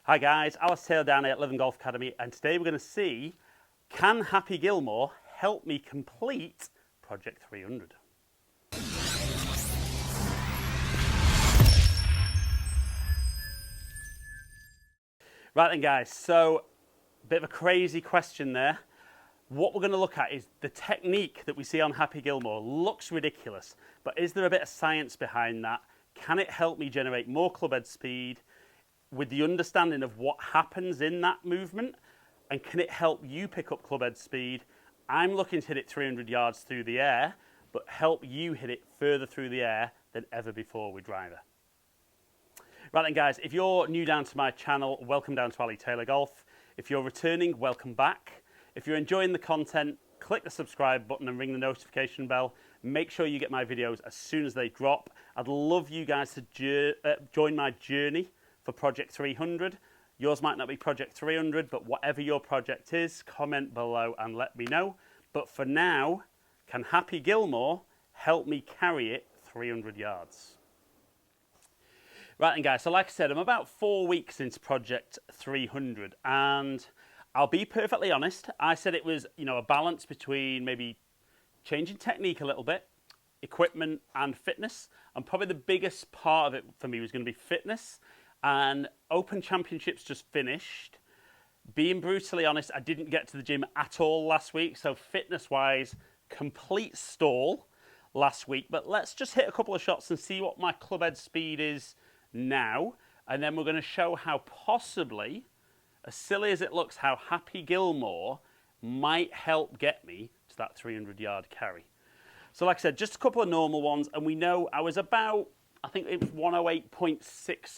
Hi guys, Alice Taylor down here at Living Golf Academy, and today we're going to see, can Happy Gilmore help me complete Project 300? Right then guys, so a bit of a crazy question there. What we're going to look at is the technique that we see on Happy Gilmore looks ridiculous, but is there a bit of science behind that? Can it help me generate more clubhead speed with the understanding of what happens in that movement? And can it help you pick up clubhead speed? I'm looking to hit it 300 yards through the air, but help you hit it further through the air than ever before with driver. Right then guys, if you're new down to my channel, welcome down to Ali Taylor Golf. If you're returning, welcome back. If you're enjoying the content, click the subscribe button and ring the notification bell. Make sure you get my videos as soon as they drop. I'd love you guys to join my journey for Project 300. Yours might not be Project 300, but whatever your project is, comment below and let me know. But for now, can Happy Gilmore help me carry it 300 yards? Right then guys, so like I said, I'm about 4 weeks into Project 300, and I'll be perfectly honest, I said it was, a balance between maybe changing technique a little bit, equipment and fitness, and probably the biggest part of it for me was going to be fitness. And Open Championships just finished. Being brutally honest, I didn't get to the gym at all last week, so fitness-wise, complete stall last week. But let's just hit a couple of shots and see what my clubhead speed is now, and then we're going to show how possibly, as silly as it looks, how Happy Gilmore might help get me to that 300-yard carry. So like I said, just a couple of normal ones, and we know I was about, I think it was 108.6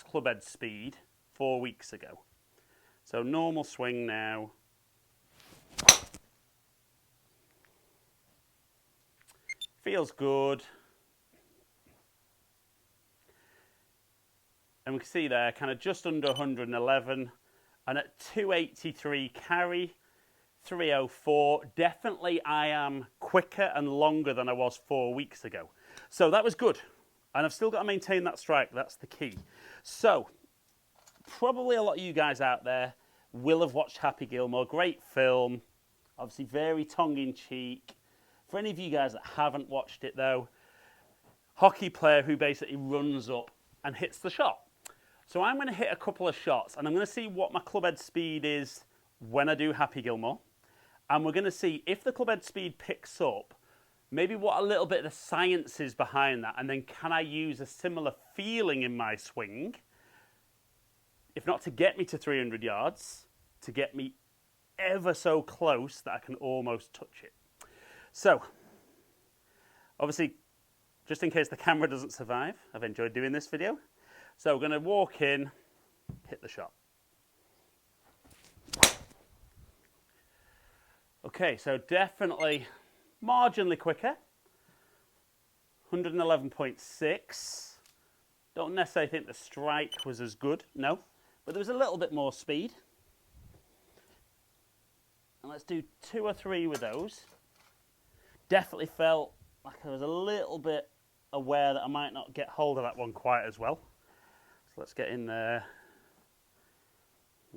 clubhead speed 4 weeks ago. So normal swing now. Feels good. And we can see there, kind of just under 111. And at 283 carry, 304. Definitely I am quicker and longer than I was 4 weeks ago. So that was good. And I've still got to maintain that strike. That's the key. So, probably a lot of you guys out there will have watched Happy Gilmore. Great film. Obviously very tongue-in-cheek. For any of you guys that haven't watched it though, hockey player who basically runs up and hits the shot. So I'm going to hit a couple of shots, and I'm going to see what my clubhead speed is when I do Happy Gilmore. And we're going to see if the clubhead speed picks up, maybe what a little bit of the science is behind that, and then can I use a similar feeling in my swing, if not to get me to 300 yards, to get me ever so close that I can almost touch it. So, obviously, just in case the camera doesn't survive, I've enjoyed doing this video. So we're going to walk in, hit the shot. Okay, so definitely marginally quicker. 111.6. Don't necessarily think the strike was as good, no. But there was a little bit more speed. And let's do 2 or 3 with those. Definitely felt like I was a little bit aware that I might not get hold of that one quite as well. So let's get in there.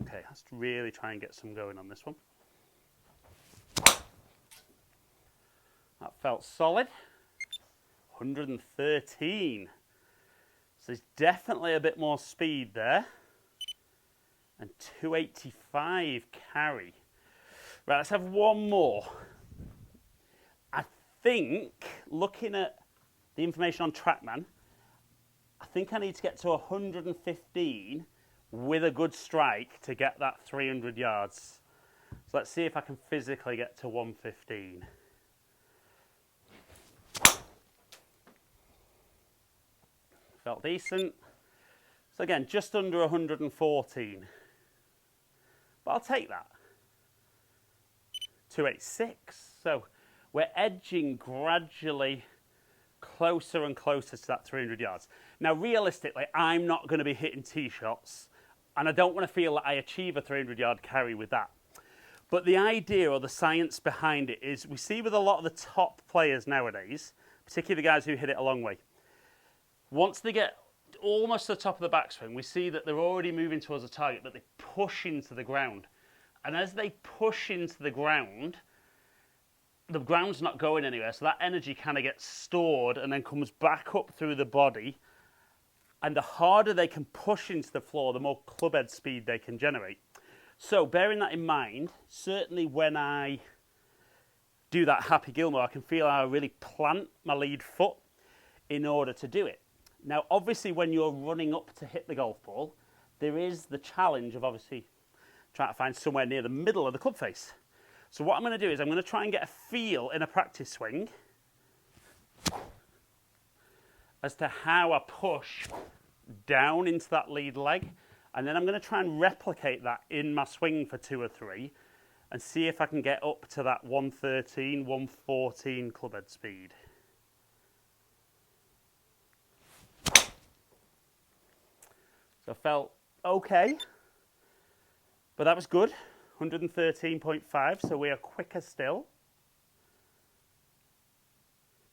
Okay, let's really try and get some going on this one. That felt solid. 113. So there's definitely a bit more speed there. And 285 carry. Right, let's have one more. I think, looking at the information on TrackMan, I think I need to get to 115 with a good strike to get that 300 yards. So let's see if I can physically get to 115. Felt decent. So again, just under 114. But I'll take that. 286. So we're edging gradually closer and closer to that 300 yards. Now, realistically, I'm not going to be hitting tee shots, and I don't want to feel that I achieve a 300-yard carry with that. But the idea or the science behind it is we see with a lot of the top players nowadays, particularly the guys who hit it a long way, once they get almost to the top of the backswing, we see that they're already moving towards the target, but they push into the ground. And as they push into the ground's not going anywhere, so that energy kind of gets stored and then comes back up through the body. And the harder they can push into the floor, the more clubhead speed they can generate. So bearing that in mind, certainly when I do that Happy Gilmore, I can feel how I really plant my lead foot in order to do it. Now, obviously, when you're running up to hit the golf ball, there is the challenge of obviously trying to find somewhere near the middle of the club face. So what I'm going to do is I'm going to try and get a feel in a practice swing as to how I push down into that lead leg. And then I'm going to try and replicate that in my swing for 2 or 3 and see if I can get up to that 113, 114 clubhead speed. So I felt okay, but that was good, 113.5, so we are quicker still.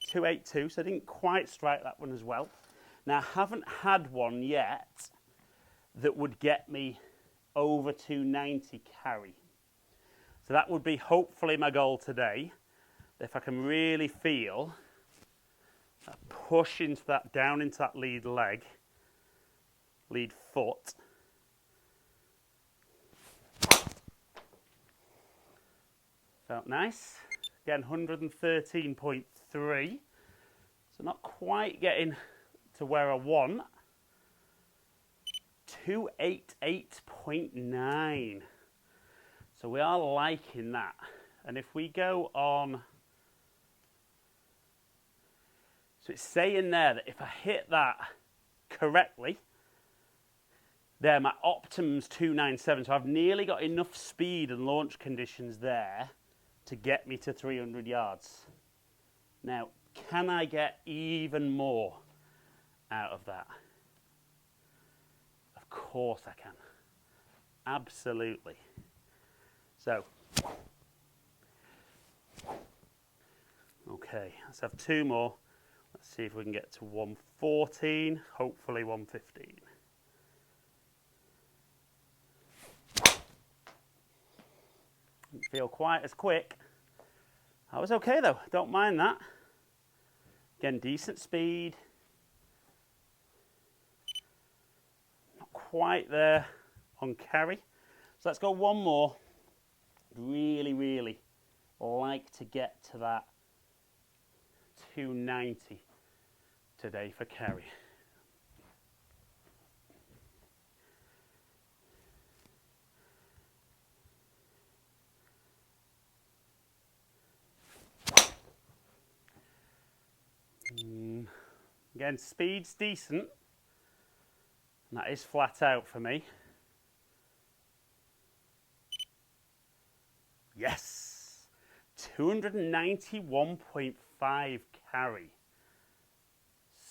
282, so I didn't quite strike that one as well. Now, I haven't had one yet that would get me over 290 carry. So that would be hopefully my goal today. If I can really feel that push into that, down into that lead leg, lead foot. Felt nice. Again, 113.3. So not quite getting to where I want. 288.9. So we are liking that. And if we go on, so it's saying there that if I hit that correctly, there my optimum's 297. So I've nearly got enough speed and launch conditions there to get me to 300 yards. Now, can I get even more out of that? Of course I can. Absolutely. So, okay, let's have 2 more. Let's see if we can get to 114, hopefully 115. Didn't feel quite as quick. I was okay though, don't mind that. Again, decent speed. Not quite there on carry. So let's go one more. Really, really like to get to that 290 today for carry. Again, speed's decent. And that is flat out for me. Yes! 291.5 carry.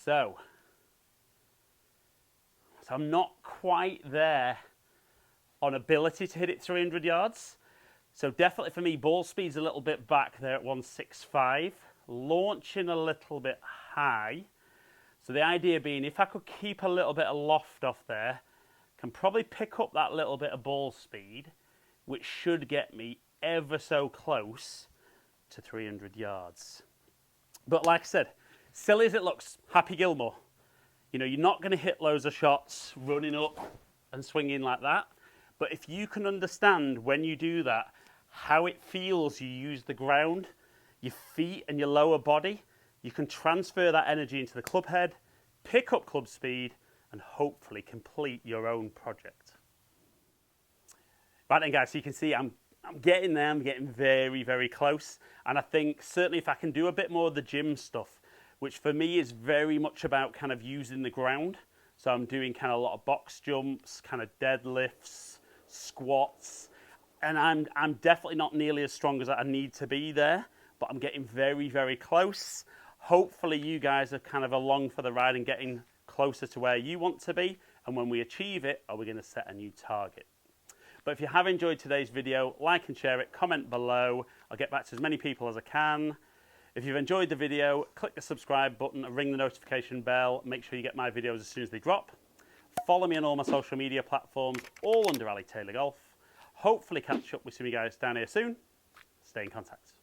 So I'm not quite there on ability to hit it 300 yards. So definitely for me, ball speed's a little bit back there at 165. Launching a little bit high. So the idea being, if I could keep a little bit of loft off there, can probably pick up that little bit of ball speed, which should get me ever so close to 300 yards. But like I said, silly as it looks, Happy Gilmore. You know, you're not going to hit loads of shots running up and swinging like that. But if you can understand when you do that, how it feels, you use the ground, your feet and your lower body, you can transfer that energy into the club head, pick up club speed, and hopefully complete your own project. Right then guys, so you can see I'm getting there, I'm getting very, very close. And I think certainly if I can do a bit more of the gym stuff, which for me is very much about kind of using the ground. So I'm doing kind of a lot of box jumps, kind of deadlifts, squats. And I'm definitely not nearly as strong as I need to be there, but I'm getting very, very close. Hopefully you guys are kind of along for the ride and getting closer to where you want to be. And when we achieve it, are we going to set a new target? But if you have enjoyed today's video, like and share it, comment below. I'll get back to as many people as I can. If you've enjoyed the video, click the subscribe button and ring the notification bell. Make sure you get my videos as soon as they drop. Follow me on all my social media platforms, all under Ali Taylor Golf. Hopefully catch up with some of you guys down here soon. Stay in contact.